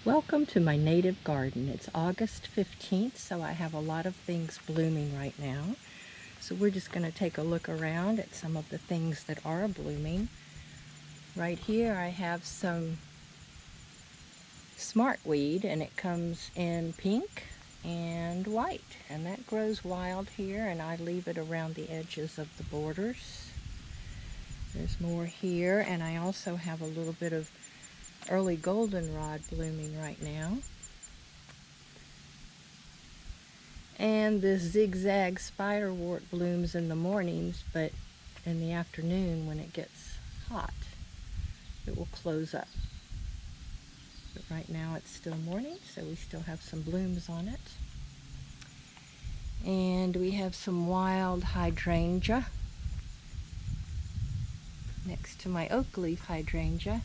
Welcome to my native garden. It's August 15th, so I have a lot of things blooming right now. So we're just going to take a look around at some of the things that are blooming. Right here I have some smartweed, and it comes in pink and white, and that grows wild here, and I leave it around the edges of the borders. There's more here, and I also have a little bit of early goldenrod blooming right now. And this zigzag spiderwort blooms in the mornings, but in the afternoon when it gets hot, it will close up. But right now it's still morning, so we still have some blooms on it. And we have some wild hydrangea next to my oak leaf hydrangea.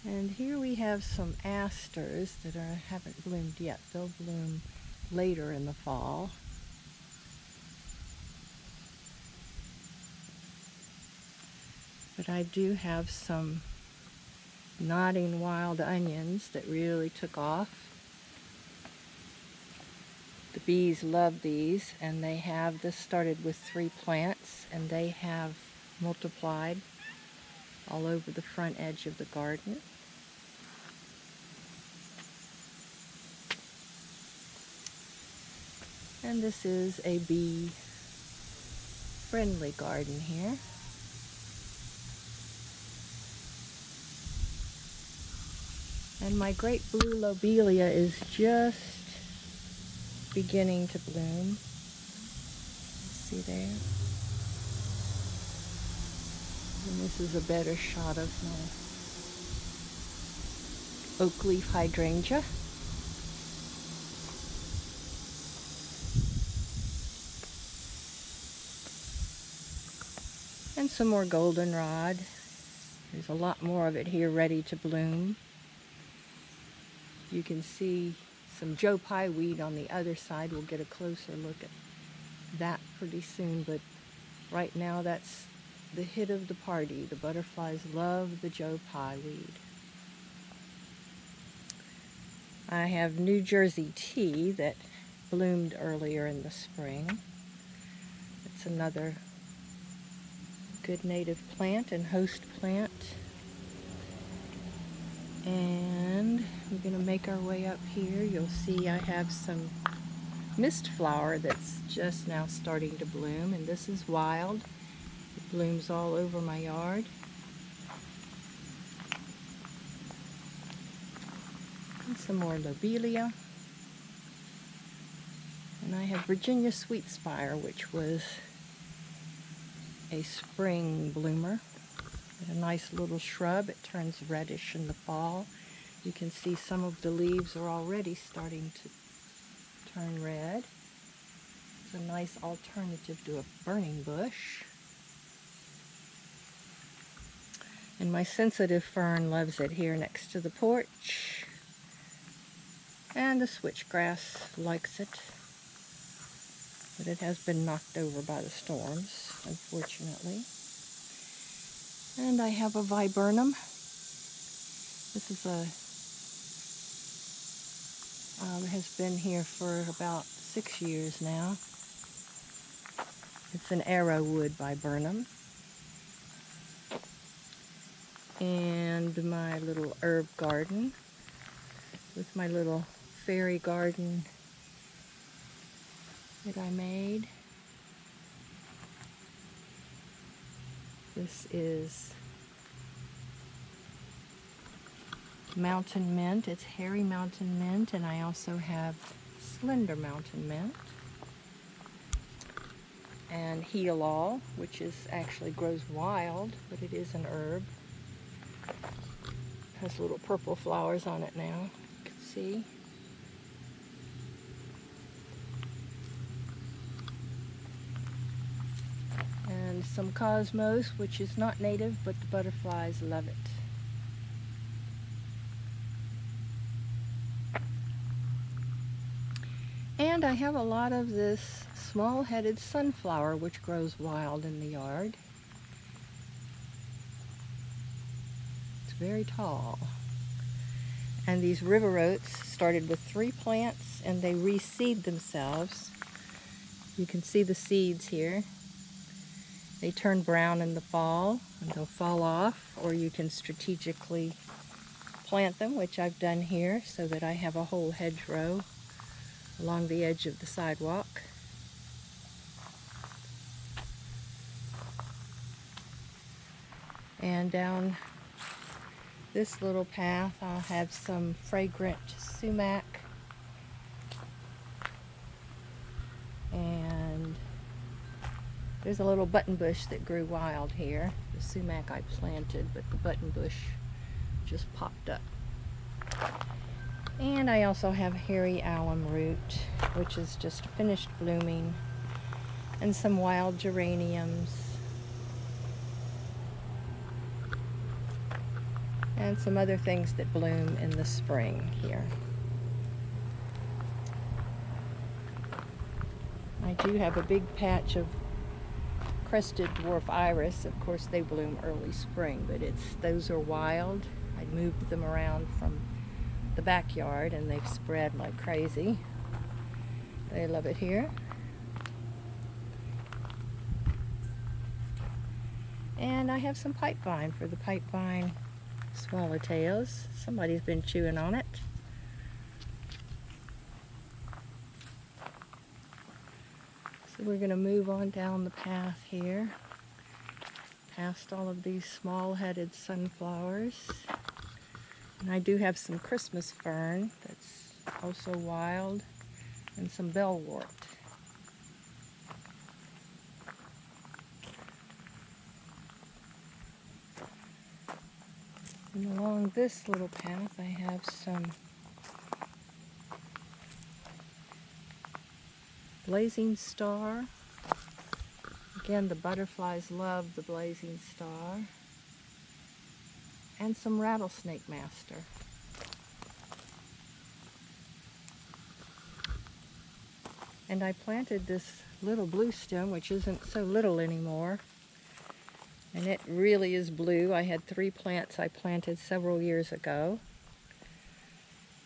And here we have some asters that haven't bloomed yet. They'll bloom later in the fall. But I do have some nodding wild onions that really took off. The bees love these, and this started with 3 plants, and they have multiplied all over the front edge of the garden. And this is a bee-friendly garden here. And my great blue lobelia is just beginning to bloom. See there? And this is a better shot of my oak leaf hydrangea. And some more goldenrod. There's a lot more of it here ready to bloom. You can see some Joe Pye weed on the other side. We'll get a closer look at that pretty soon, but right now that's the hit of the party. The butterflies love the Joe Pye weed. I have New Jersey tea that bloomed earlier in the spring. It's another good native plant and host plant. And we're going to make our way up here. You'll see I have some mist flower that's just now starting to bloom, and this is wild. It blooms all over my yard. And some more lobelia. And I have Virginia sweet spire, which was a spring bloomer. A nice little shrub. It turns reddish in the fall. You can see some of the leaves are already starting to turn red. It's a nice alternative to a burning bush. And my sensitive fern loves it here next to the porch. And the switchgrass likes it. But it has been knocked over by the storms, unfortunately. And I have a Viburnum. This is has been here for about 6 years now. It's an arrowwood Viburnum. And my little herb garden with my little fairy garden that I made. This is mountain mint. It's hairy mountain mint, and I also have slender mountain mint. And heal all, which actually grows wild, but it is an herb. It has little purple flowers on it now, you can see. And some cosmos, which is not native, but the butterflies love it. And I have a lot of this small-headed sunflower which grows wild in the yard. It's very tall. And these river oats started with 3 plants and they reseed themselves. You can see the seeds here. They turn brown in the fall and they'll fall off, or you can strategically plant them, which I've done here so that I have a whole hedgerow along the edge of the sidewalk. And down this little path I'll have some fragrant sumac and there's a little button bush that grew wild here. The sumac I planted, but the button bush just popped up. And I also have hairy alum root, which is just finished blooming, and some wild geraniums, and some other things that bloom in the spring here. I do have a big patch of Crested Dwarf iris. Of course they bloom early spring, but those are wild. I moved them around from the backyard and they've spread like crazy. They love it here. And I have some pipevine for the pipevine swallowtails. Somebody's been chewing on it. So we're going to move on down the path here, past all of these small-headed sunflowers. And I do have some Christmas fern that's also wild, and some bellwort. And along this little path I have some blazing star. Again, the butterflies love the blazing star. And some rattlesnake master. And I planted this little bluestem, which isn't so little anymore. And it really is blue. I had 3 plants I planted several years ago.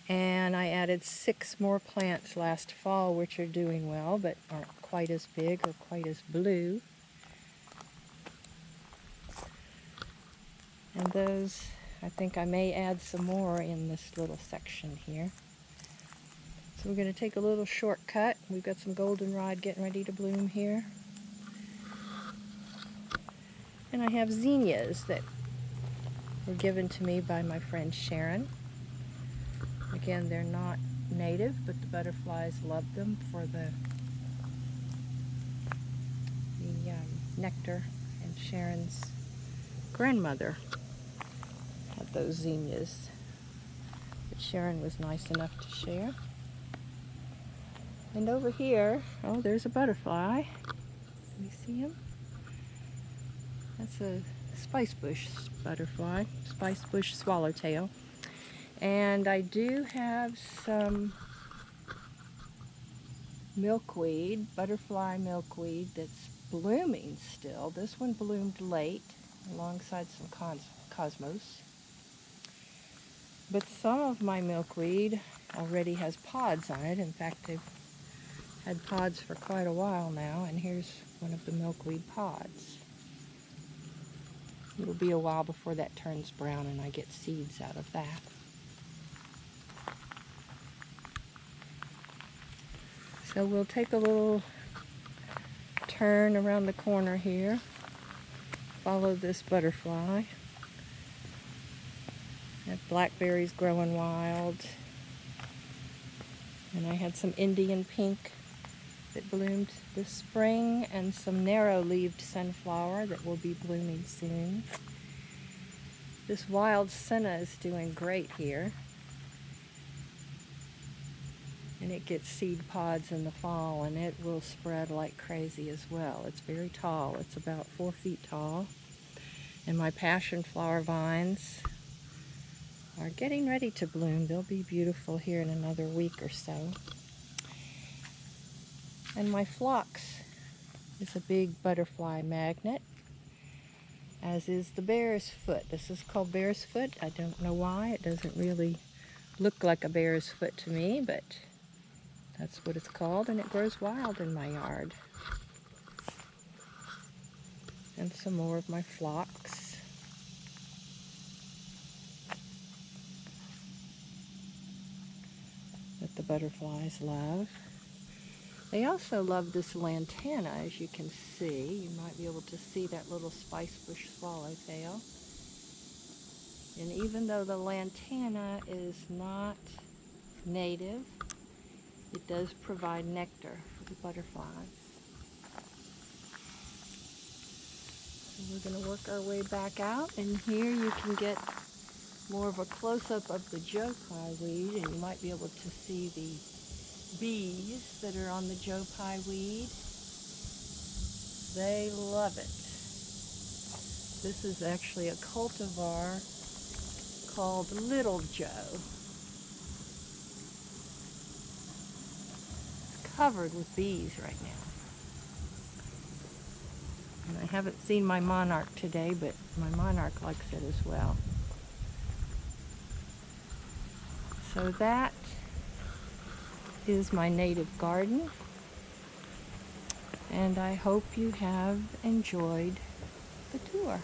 And I added 6 more plants last fall, which are doing well, but aren't quite as big or quite as blue. And those, I think I may add some more in this little section here. So we're going to take a little shortcut. We've got some goldenrod getting ready to bloom here. And I have zinnias that were given to me by my friend Sharon. Again, they're not native, but the butterflies love them for the nectar. And Sharon's grandmother had those zinnias that Sharon was nice enough to share. And over here, oh, there's a butterfly. Can you see him? That's a spice bush butterfly, spice bush swallowtail. And I do have some milkweed, butterfly milkweed, that's blooming still. This one bloomed late alongside some cosmos. But some of my milkweed already has pods on it. In fact, they've had pods for quite a while now, and here's one of the milkweed pods. It'll be a while before that turns brown and I get seeds out of that. So we'll take a little turn around the corner here, follow this butterfly. I have blackberries growing wild, and I had some Indian pink that bloomed this spring, and some narrow-leaved sunflower that will be blooming soon. This wild senna is doing great here, and it gets seed pods in the fall, and it will spread like crazy as well. It's very tall. It's about 4 feet tall, and my passion flower vines are getting ready to bloom. They'll be beautiful here in another week or so. And my phlox is a big butterfly magnet, as is the bear's foot. This is called bear's foot. I don't know why. It doesn't really look like a bear's foot to me, but that's what it's called, and it grows wild in my yard. And some more of my phlox. That the butterflies love. They also love this lantana, as you can see. You might be able to see that little spice bush swallowtail. And even though the lantana is not native, it does provide nectar for the butterflies. So we're going to work our way back out, and here you can get more of a close-up of the joe pie weed, and you might be able to see the bees that are on the joe pie weed. They love it. This is actually a cultivar called Little Joe. It's covered with bees right now. And I haven't seen my monarch today, but my monarch likes it as well. So that is my native garden, and I hope you have enjoyed the tour.